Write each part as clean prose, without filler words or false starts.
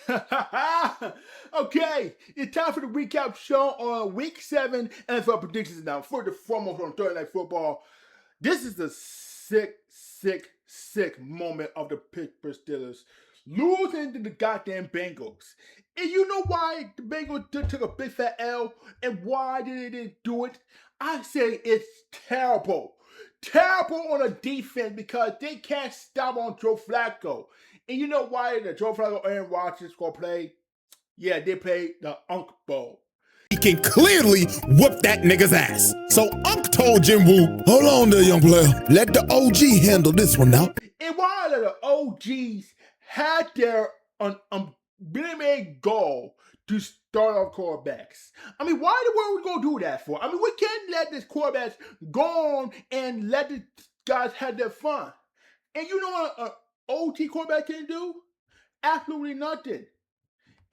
Okay, it's time for the recap show on Week 7 NFL predictions now. For the foremost on Thursday Night Football, this is the sick moment of the Pittsburgh Steelers losing to the goddamn Bengals. And you know why the Bengals took a big fat L and why they didn't do it? I say it's terrible. Terrible on the defense because they can't stop on Joe Flacco. And you know why the Joe Flacco and Aaron Rodgers gonna play? Yeah, they play the Unk Bowl. He can clearly whoop that nigga's ass. So Unc told Jim Woo, hold on there, young player. Let the OG handle this one now. And while the OGs had their made goal to start off quarterbacks. I mean, why the world we gonna do that for? I mean, we can't let these quarterbacks go on and let the guys have their fun. And you know what an OT quarterback can do? Absolutely nothing.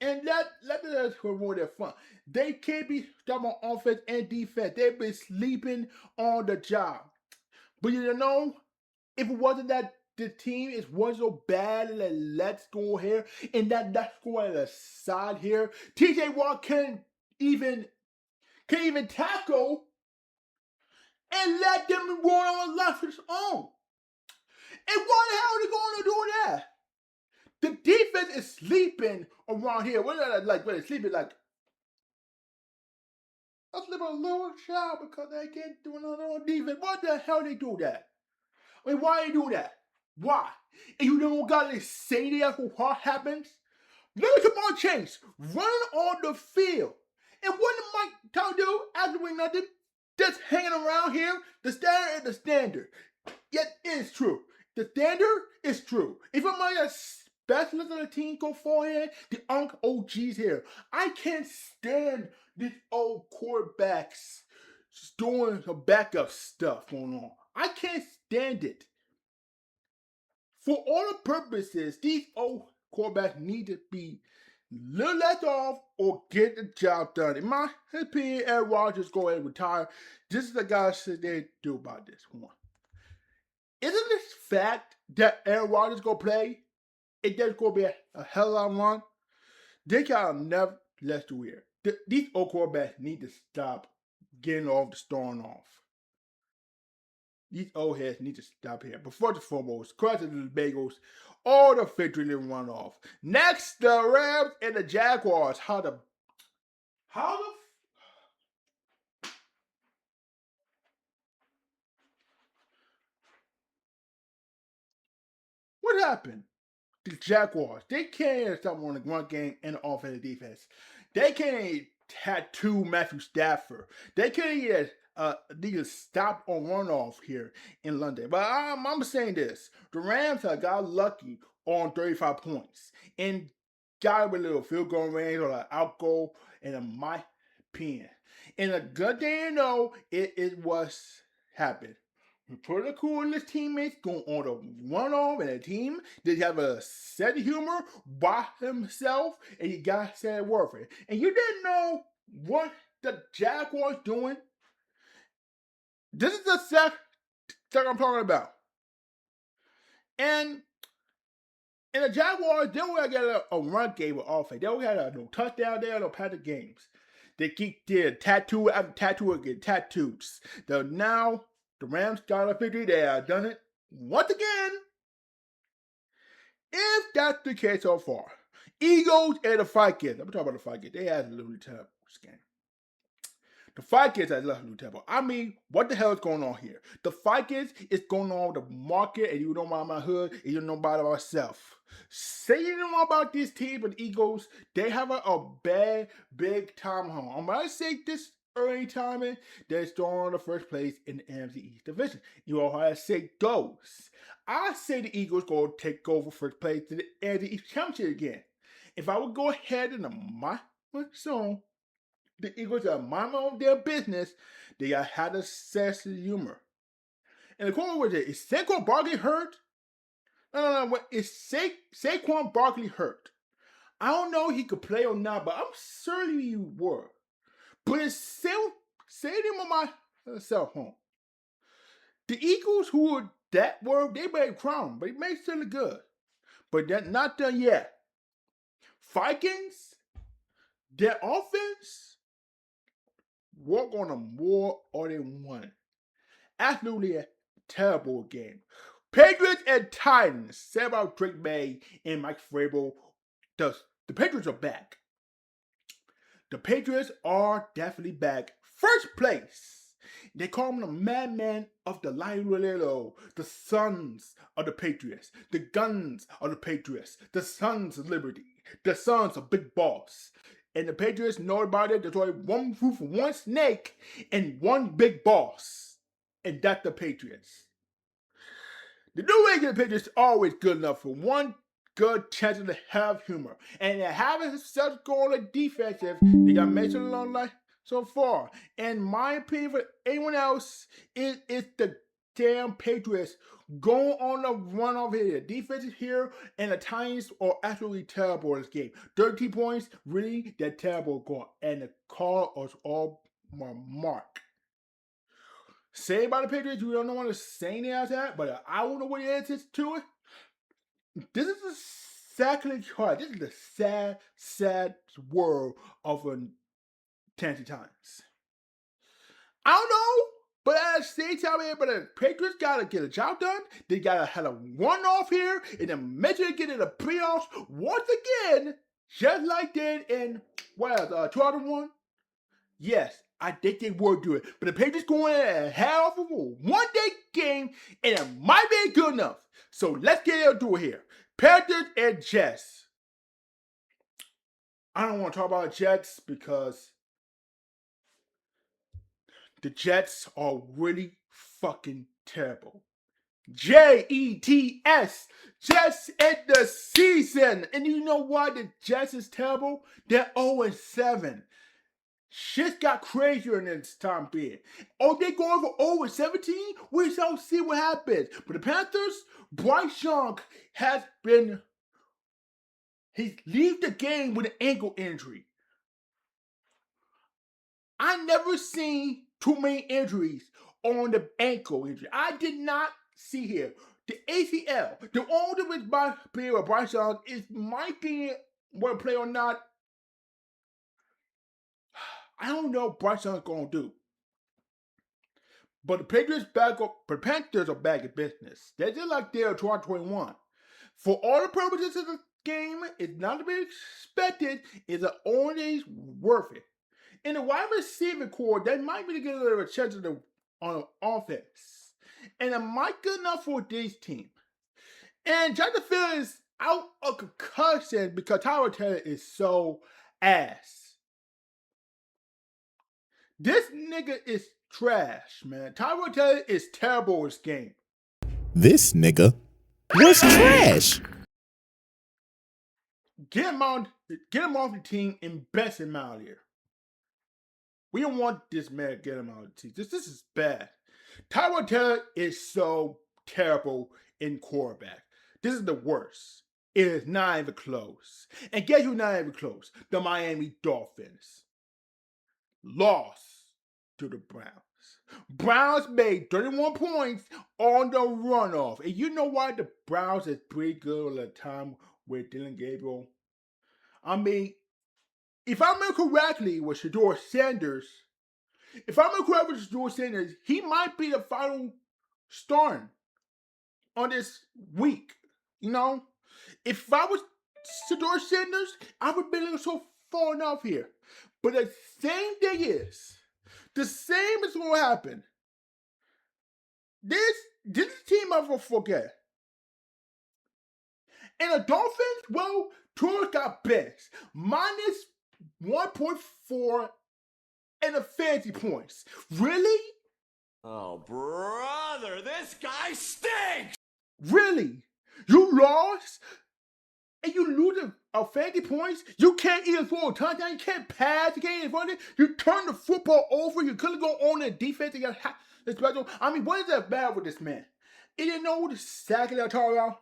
And let the guys ruin their fun. They can't be stopped on offense and defense. They've been sleeping on the job. But you know, if it wasn't that the team wasn't so bad, let's go here and let's go at the side here. TJ Watt can't even tackle and let them run on the left of his own. And why the hell are they going to do that? The defense is sleeping around here. What are they like? What are they sleeping like? I'm sleeping a little child because they can't do another on defense. What the hell they do that? I mean, why they do that? Why? And you don't got to say that what happens? Look at Jamar Chase running on the field. And what did Mike Town do after doing nothing? Just hanging around here. The standard is the standard. Yet it is true. The standard is true. If I'm like a specialist of the team go forehand, the OGs here. I can't stand these old quarterbacks doing some backup stuff going on. I can't stand it. For all the purposes, these old quarterbacks need to be little less off or get the job done. In my opinion, Aaron Rodgers go ahead and retire. This is the guy should they do about this one. Isn't this fact that Aaron Rodgers go play? It there's gonna be a hell of a run. They gotta never let's do here. These old quarterbacks need to stop getting off the storm off. These old heads need to stop here. But first and foremost, credit to the Bengals. All the victory didn't run off. Next, the Rams and the Jaguars. What happened? The Jaguars, they can't stop on the run game and the offensive defense. They can't tattoo Matthew Stafford. They can't even need to stop on runoff here in London. But I'm saying this. The Rams have got lucky on 35 points and got a little field goal range or an out goal in my opinion. And a good thing you know, it was happened. Pretty cool and his teammates going on a runoff and a team. They have a set of humor by himself and you got to say worth it. And you didn't know what the Jaguars doing. This is the stuff I'm talking about. And the Jaguars, they don't get a run game with offense. They don't have no touchdown there, no pass games. They keep their tattoo after tattoo again, tattoos. Now the Rams got a victory. They have done it once again. If that's the case so far, Eagles and the Vikings. I'm talking about the Vikings. They had a little terrible game. The Vikings has left a little terrible. I mean, what the hell is going on here? The Vikings is going on the market, and you don't know about my hood, and you don't know about myself. Say you don't know about this team, but the Eagles, they have a bad, big time home. I'm going to say this early timing, they're still on the first place in the NFC East Division. You all have to say those. I say the Eagles go take over first place to the NFC East Championship again. If I would go ahead in my zone, the Eagles are mind on their business. They had a sense of humor. And the question was, is Saquon Barkley hurt? No. Is Saquon Barkley hurt? I don't know if he could play or not, but I'm certain he were. But it's still stadium on my cell phone. The Eagles, who were that were, they made crown, but it made still good. But they're not done yet. Vikings, their offense, walk on them more or they won. Absolutely a terrible game. Patriots and Titans. Say about Drake May and Mike Vrabel. The Patriots are back. The Patriots are definitely back. First place. They call them the madman of the Lilo, the sons of the Patriots, the guns of the Patriots, the sons of liberty, the sons of Big Boss. And the Patriots know about it. There's only one roof, one snake, and one big boss. And that's the Patriots. The New England Patriots are always good enough for one good chance to have humor. And they haven't such goal of defensive. They got mentioned along like so far. And my opinion for anyone else is the damn Patriots going on a run over here. The defense is here, and the Titans are absolutely terrible in this game. 13 points, really, they're terrible going. And the call was all my mark. Say about the Patriots, you don't know what to say anything else that, but I don't know what the answer is to it. This is exactly hard. This is the sad, sad world of a Tennessee Titans. I don't know, but at the same time, but the Patriots gotta get a job done. They gotta have a one-off here, and then eventually get in the playoffs once again, just like they did in 2001. Yes, I think they will do it. But the Patriots going at half of a one-day game, and it might be good enough. So let's get into it here. Panthers and Jets. I don't want to talk about Jets because the Jets are really fucking terrible. Jets. Jets in the season. And you know why the Jets is terrible? They're 0-7. Shit got crazier in this time period. Oh, they going for 0-17? We shall see what happens. But the Panthers, Bryce Young has been... He leave the game with an ankle injury. I never seen too many injuries on the ankle injury. I did not see here. The ACL, the only with Bryce Young is might be what play or not. I don't know what Bryce Young's gonna do. But the Panthers are back in business. They're just like they are 2021. For all the purposes of the game, it's not to be expected. It's only worth it. In the wide receiver core, they might be getting a little chance on offense. And it might be good enough for this team. And Justin Fields is out of concussion because Tyler Taylor is so ass. This nigga is trash, man. Tyler Taylor is terrible in this game. This nigga was trash. Get him off the team and best him out here. We don't want this man to get him out of the team. This is bad. Tyler Taylor is so terrible in quarterback. This is the worst. It is not even close. And guess who's not even close? The Miami Dolphins. Lost to the Browns. Browns made 31 points on the runoff. And you know why the Browns is pretty good all the time with Dylan Gabriel? I mean, if I remember correctly with Shedeur Sanders, he might be the final starting on this week. You know? If I was Shedeur Sanders, I would be a little so far enough here. But the same thing is, the same is going to happen. This team I will forget. And the Dolphins, well, Tua got benched. Minus 1.4 and the fantasy points. Really? Oh, brother, this guy stinks! Really? You lost? And you lose a fantasy points? You can't even throw a touchdown. You can't pass. You can't even run it. You turn the football over. You couldn't go on the defense. You got special. I mean, what is that bad with this man? He didn't know what the sack that I'm talking about.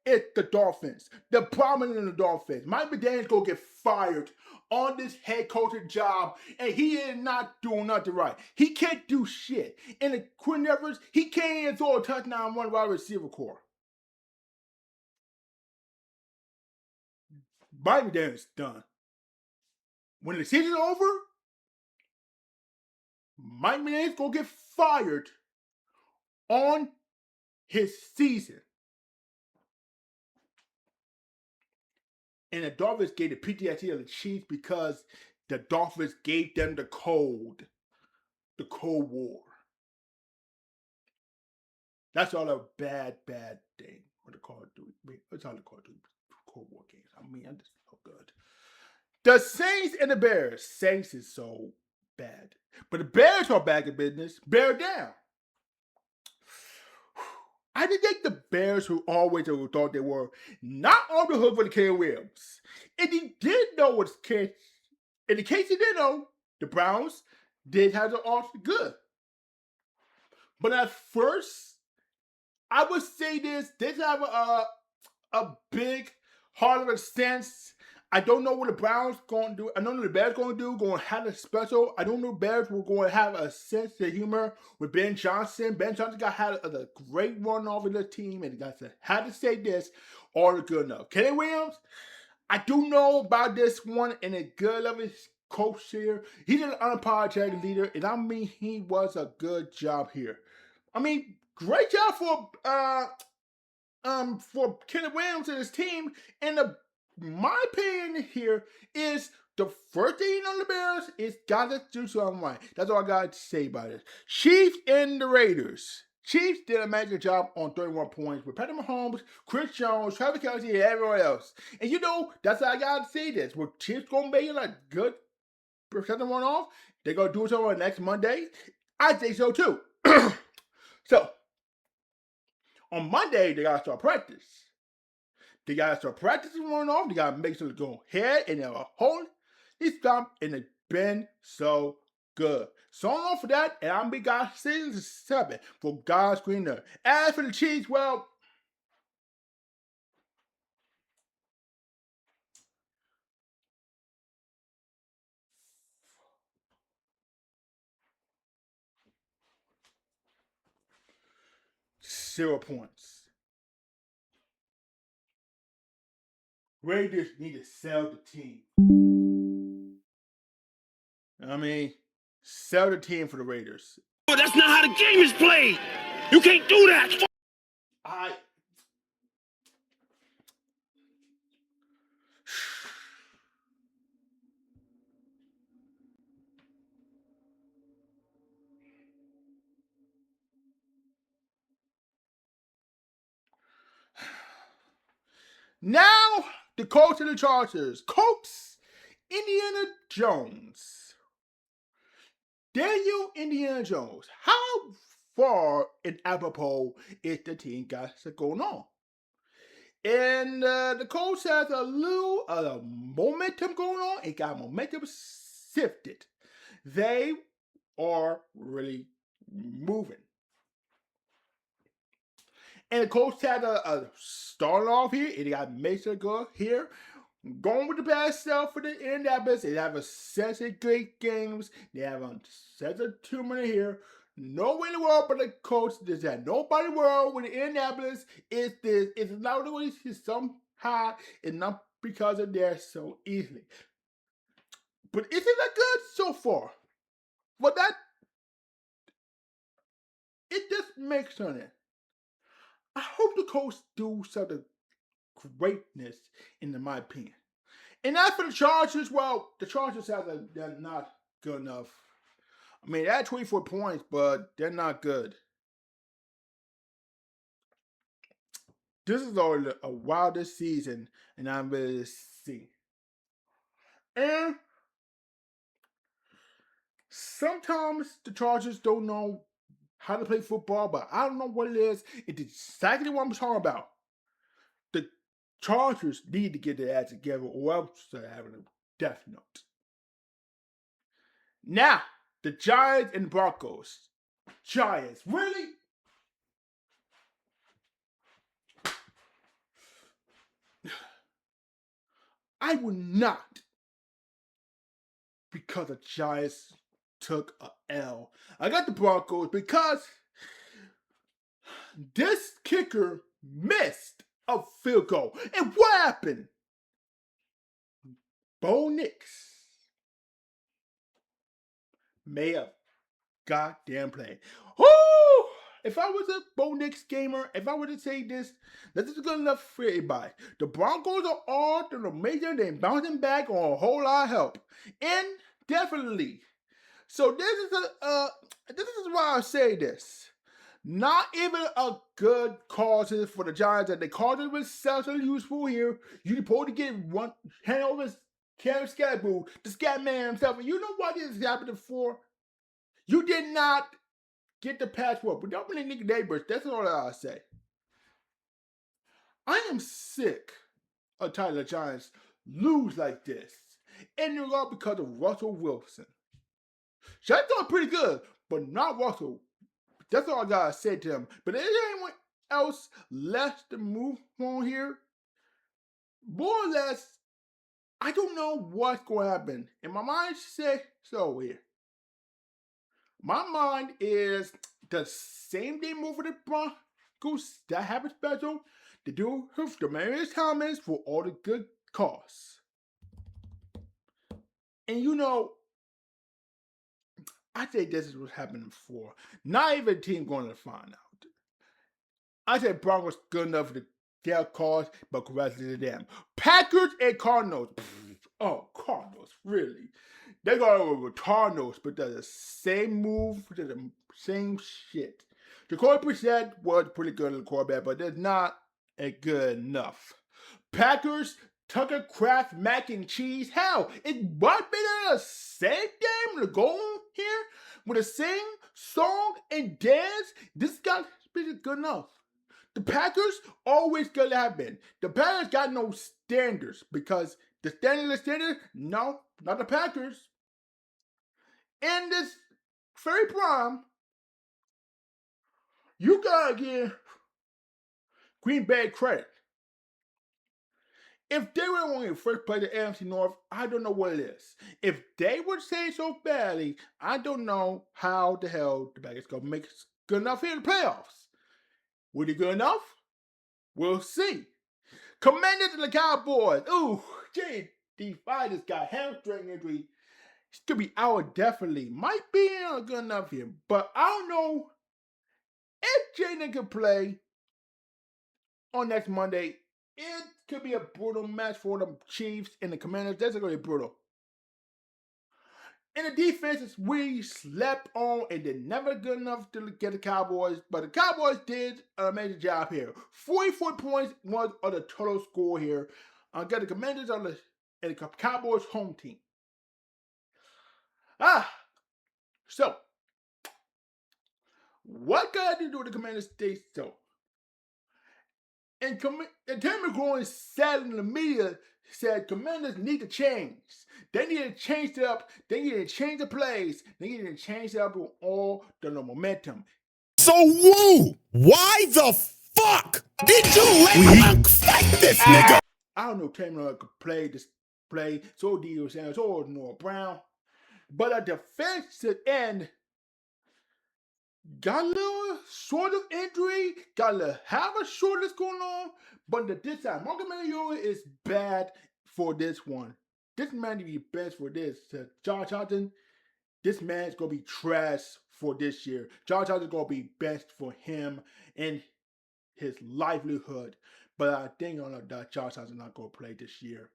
It's the Dolphins. The problem in the Dolphins. Mike McDaniel's gonna get fired on this head coaching job, and he is not doing nothing right. He can't do shit. And the Quinn Evers, he can't even throw a touchdown on one wide receiver core. Mike McDaniel's done. When the season's over, Mike McDaniel's gonna get fired on his season. And the Dolphins gave the PTSD of the Chiefs because the Dolphins gave them the Cold War. That's all a bad thing. What the Call of Duty? It's all the Call of Duty Cold War games. I mean, I'm just so good. The Saints and the Bears. Saints is so bad, but the Bears are back in business. Bear down. I didn't think the Bears, who always thought they were, not on the hook for the Caleb Williams. And he did know what's case. In the case he did know, the Browns did have the off good. But at first, I would say this have a big heart of a sense. I don't know what the Browns going to do. I don't know what the Bears going to do. Going to have a special. I don't know the Bears were going to have a sense of humor with Ben Johnson. Ben Johnson had a great run off of the team, and I had to say this, all good enough. Kenny Williams, I do know about this one, and a good of his coach here. He's an unapologetic leader, and I mean he was a good job here. I mean, great job for Kenny Williams and his team, and my opinion here is the first thing on the Bears is gotta do something right. That's all I got to say about it. Chiefs and the Raiders. Chiefs did a magic job on 31 points with Patrick Mahomes, Chris Jones, Travis Kelce, and everyone else. And you know, that's how I gotta say this. With Chiefs gonna make it a good percentage one off, they're gonna do it on next Monday. I think so too. So on Monday, they gotta start practice. They gotta start practicing one off. They gotta make sure to go ahead and have a hold. This time, and it's been so good. So long for that, and I'm big guy 6-7 for God's Green Nerd. As for the Chiefs, well, zero points. Raiders need to sell the team. I mean, sell the team for the Raiders. But that's not how the game is played. You can't do that. Now, the coach of the Chargers, Coach Indiana Jones. Daniel Indiana Jones. How far in apropos is the team got going on? And the coach has a little momentum going on. It got momentum shifted. They are really moving. And the coach had a start off here. And he got Mason good here. Going with the best self for the Indianapolis. They have a sense of great games. They have a sense of 2 minutes here. No way in the world but the coach does that. Nobody in the world with the Indianapolis is this. It's not always somehow. It's not because of there so easily. But isn't that good so far? But that, it just makes on it. I hope the coach do something greatness in my opinion. And as for the Chargers, well, the Chargers they're not good enough. I mean, they had 24 points, but they're not good. This is all a wildest season, and I'm ready to see. And sometimes the Chargers don't know how to play football, but I don't know what it is. It's exactly what I'm talking about. The Chargers need to get their ass together, or else they're having a death note. Now, the Giants and the Broncos. Giants, really? I would not, because the Giants took a L. I got the Broncos because this kicker missed a field goal. And what happened? Bo Nix made a goddamn play. Woo! If I was a Bo Nix gamer, if I were to say this is good enough for everybody. The Broncos are all the major, they're bouncing back on a whole lot of help. Indefinitely. So this is why I say this. Not even a good causes for the Giants that the causes themselves are useful here. You're supposed to get one hand over Cam Scatterboo, the scat man himself. And you know what this happened before? You did not get the patchwork. But don't believe Nick neighbors. That's all I'll say. I am sick of Tyler Giants lose like this. And they're all because of Russell Wilson. Giants are pretty good, but not Russell. That's all I gotta say to him. But if there's anyone else left to move on here, more or less, I don't know what's going to happen. And my mind says so here. My mind is the same day move for the Broncos that happened special to do with the Marius Thomas for all the good cause. And you know, I think this is what's happening before. Not even a team going to find out. I said Broncos good enough for their cause, but congratulations to them. Packers and Cardinals. Oh, Cardinals, really? They got over with Cardinals, but they're the same move, they're the same shit. Jacoby Brissett was pretty good in the quarterback, but they're not good enough. Packers, Tucker Kraft, mac and cheese. Hell, it's what been the same game to go here with the same song and dance. This got been good enough. The Packers always gonna happen. The Packers got no standards because the standard, no, not the Packers. In this very prime, you gotta give Green Bay credit. If they were only in first place in the AFC North, I don't know what it is. If they would say so badly, I don't know how the hell the Packers gonna make it good enough here in the playoffs. Will they good enough? We'll see. Commanders and the Cowboys. Ooh, J.D. Fighters got hamstring injury. He's gonna be out definitely. Might be good enough here, but I don't know if Jaden can play on next Monday. It could be a brutal match for the Chiefs and the Commanders. That's gonna be brutal. And the defense we slept on and did never good enough to get the Cowboys, but the Cowboys did an amazing job here. 44 points was on the total score here. Got the Commanders on the Cowboys home team. So what got to do with the Commanders stay so? And Terry McGraw said in the media, said Commanders need to change. They need to change it up. They need to change the plays. They need to change it up with all the momentum. So, Woo, why the fuck did you let Unc fight this nigga? I don't know if Terry McGraw could play this play. So Dio Sanders, so Noah Brown. But a defensive end got a little sort of injury, got a have a shortness going on, but this time, Marcus Mariota is bad for this one. This man to be best for this. Josh Johnson, this man's gonna be trash for this year. Josh Johnson's gonna be best for him and his livelihood. But I think that Josh Johnson's not gonna play this year.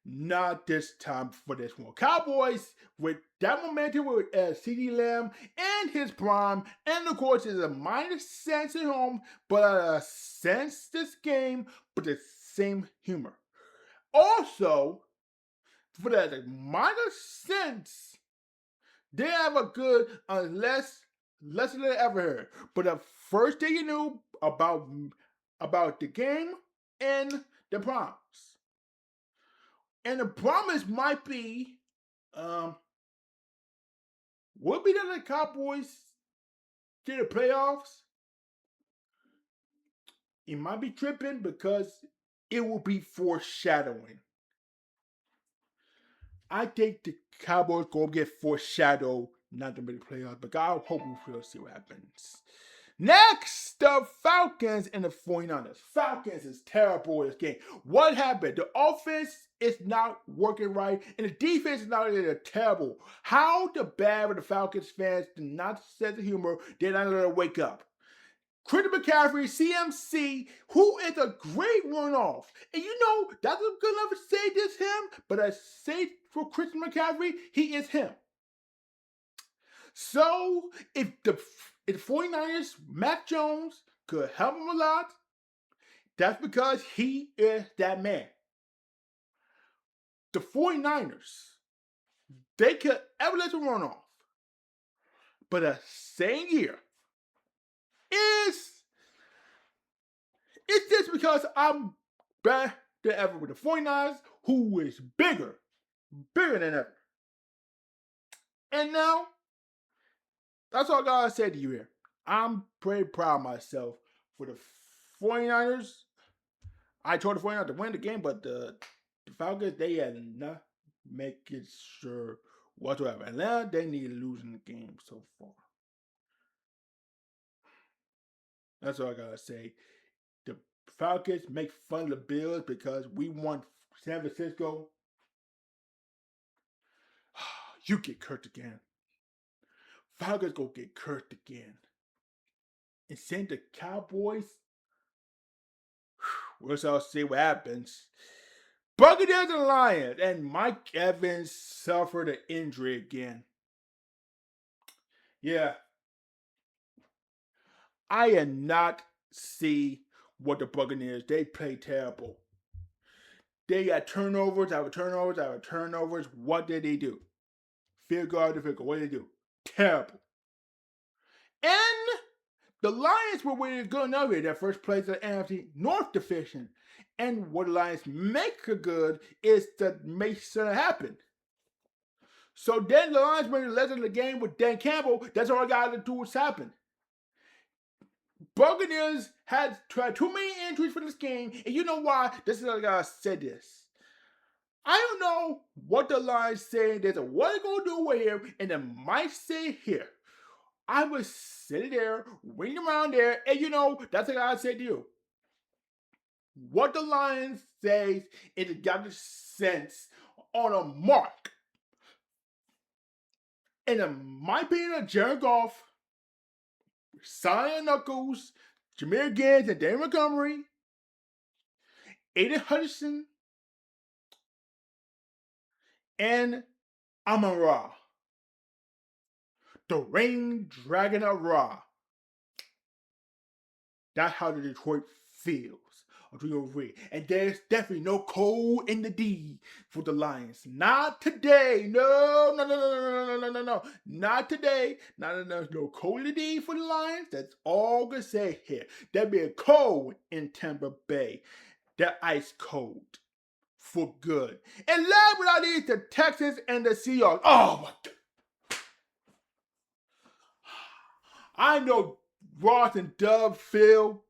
Not this time for this one. Cowboys with that momentum with CeeDee Lamb and his prime, and of course is a minor sense at home, but a sense this game, but the same humor. Also, for that minor sense, they have a good lesson than ever heard. But the first thing you knew about the game and the promise. And the promise might be, would be that the Cowboys get the playoffs. It might be tripping because it will be foreshadowing. I think the Cowboys go get foreshadowed, not to make the playoffs, but I hope we'll see what happens. Next, the Falcons and the 49ers. Falcons is terrible in this game. What happened? The offense is not working right, and the defense is not really terrible. How the bad of the Falcons fans do not sense of humor, they're not going to wake up. Christian McCaffrey, CMC, who is a great runoff. And you know, that's good enough to say this him, but I say for Christian McCaffrey, he is him. So, if the 49ers, Mac Jones, could help him a lot, that's because he is that man. The 49ers, they could ever let him run off. But the same year, it's just because I'm better than ever with the 49ers, who is bigger than ever. And now, that's all I gotta say to you here. I'm pretty proud of myself for the 49ers. I told the 49ers to win the game, but the Falcons, they had not making sure whatsoever. And now they need to lose in the game so far. That's all I gotta say. The Falcons make fun of the Bills because we want San Francisco. You get cursed again. Falcons go get cursed again. And send the Cowboys. We'll see what happens. Buccaneers and Lions. And Mike Evans suffered an injury again. Yeah. I am not see what the Buccaneers, they play terrible. They got turnovers, after turnovers. What did they do? Field goal after field goal. What did they do? Terrible. And the Lions were really good enough in their first place in the NFC North division. And what the Lions make good is to make sure it happen. So then the Lions went to the rest of the game with Dan Campbell. That's all I got to do was happen. Buccaneers had tried too many injuries for this game, and you know why? This is what I gotta say this. I don't know what the Lions saying. There's a what they gonna do with here, and they might say here. I was sitting there, waiting around there, and you know, that's what I gotta say to you. What the Lions says is it got the sense on a mark. And in my opinion, Jared Goff, Zion Knuckles, Jameer Gibbs, and David Montgomery, Aiden Hutchinson, and Amon-Ra. The Rain Dragon of Ra. That's how the Detroit feels. And there's definitely no code in the D for the Lions. Not today. No. Not today. No code in the D for the Lions. That's all I'm going to say here. There'll be a code in Tampa Bay. That ice code. For good. And last but not least, the Texans and the Seahawks. Oh my God. I know Ross and Dub feel.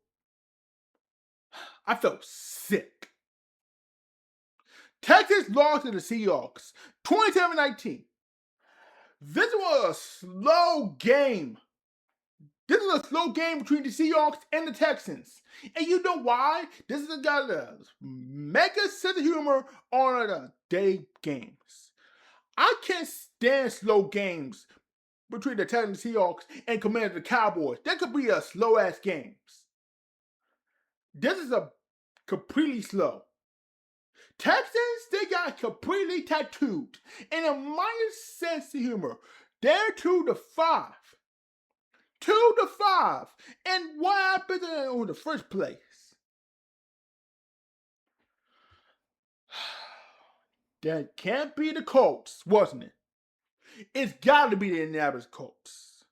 I felt sick. Texas lost to the Seahawks 27-19. This was a slow game. This is a slow game between the Seahawks and the Texans. And you know why? This is got a mega sense of humor on the day games. I can't stand slow games between the Texans and Seahawks and compared to the Cowboys. That could be a slow-ass games. This is a completely slow. Texans, they got completely tattooed. And a minor sense of humor. They're 2-5. 2-5. And what happened in the first place? That can't be the Colts, wasn't it? It's got to be the Indianapolis Colts.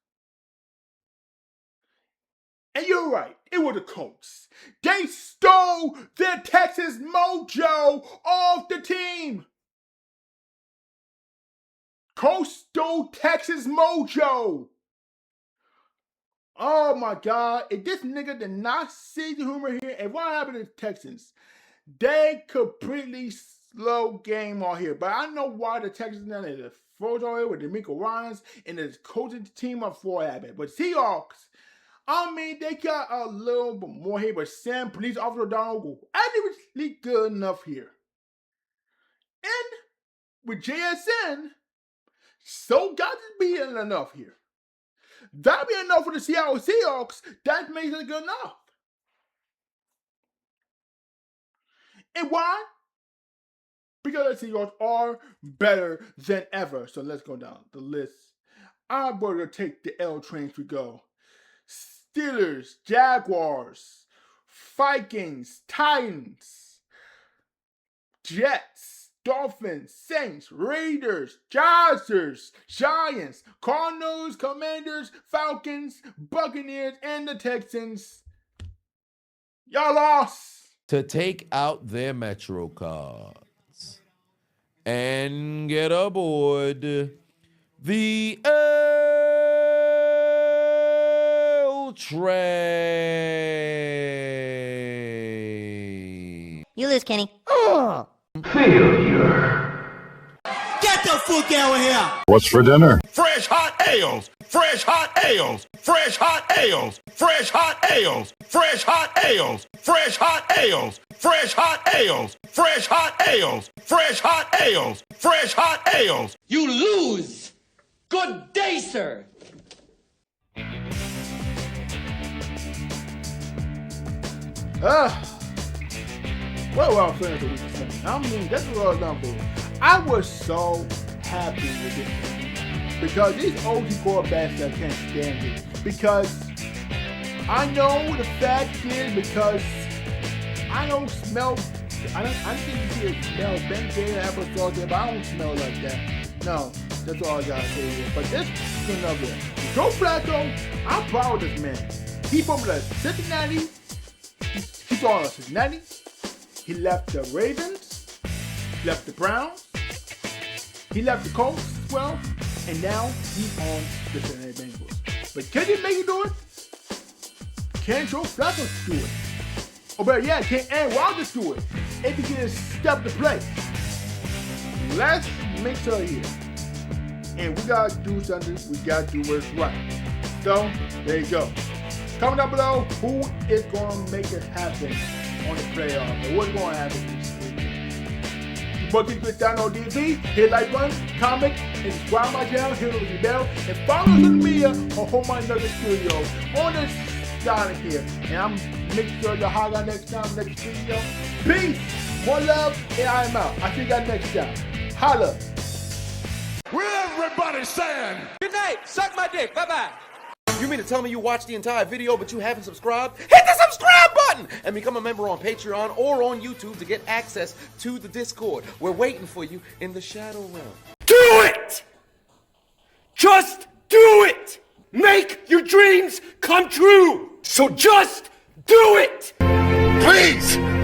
And you're right, it was the Colts. They stole their Texas mojo off the team. Colts stole Texas mojo. Oh my God, if this nigga did not see the humor here, and what happened to the Texans? They completely slow game on here. But I know why the Texans now is froze on here with DeMeco Ryans and the coaching team up for habit. But Seahawks, I mean, they got a little bit more here, but Sam, police officer Donald go adequately good enough here. And with JSN, so got to be enough here. That'll be enough for the Seattle Seahawks. That makes it good enough. And why? Because the Seahawks are better than ever. So let's go down the list. I'm going to take the L trains we go. Steelers, Jaguars, Vikings, Titans, Jets, Dolphins, Saints, Raiders, Chargers, Giants, Cardinals, Commanders, Falcons, Buccaneers, and the Texans. Y'all lost. To take out their Metro cards and get aboard the L train. You lose, Kenny. Get the fuck out of here! What's for dinner? Fresh hot ales, fresh hot ales, fresh hot ales, fresh hot ales, fresh hot ales, fresh hot ales, fresh hot ales, fresh hot ales, fresh hot ales, fresh hot ales. You lose! Good day, sir! Well, I'm saying the week of Sunday. I mean, that's what I was done for. I was so happy with it because these OG quarterbacks that can't stand it. Because I know the fact is because I don't smell. I think you see smell Ben Gay episode there, but I don't smell like that. No, that's all I gotta say here. But this is another. Joe Flacco, I'm proud of this man. He from the Cincinnati. He's on Cincinnati. He left the Ravens, left the Browns, he left the Colts as well, and now he's on the Cincinnati Bengals. But can he make it do it? Can Joe Flacco do it? Or better yet, can Aaron Rodgers do it? If he can step the play. Let's make sure here. And we gotta do something, we gotta do what's right. So, there you go. Comment down below who is gonna make it happen on the playoffs, and what's going to happen this week. Before you click down on DV, hit like button, comment, and subscribe my channel, hit the bell, and follow us on the media or Home My Nugget Studio on this side of here. And I'm making sure to hog out next time, next video. Peace, more love, and I'm out. I'll see you guys next time. Holla. With everybody saying, Good night! Suck my dick! Bye-bye! You mean to tell me you watched the entire video but you haven't subscribed? Hit the subscribe button and become a member on Patreon or on YouTube to get access to the Discord. We're waiting for you in the Shadow Realm. do it! Just do it! Make your dreams come true! So just do it! Please!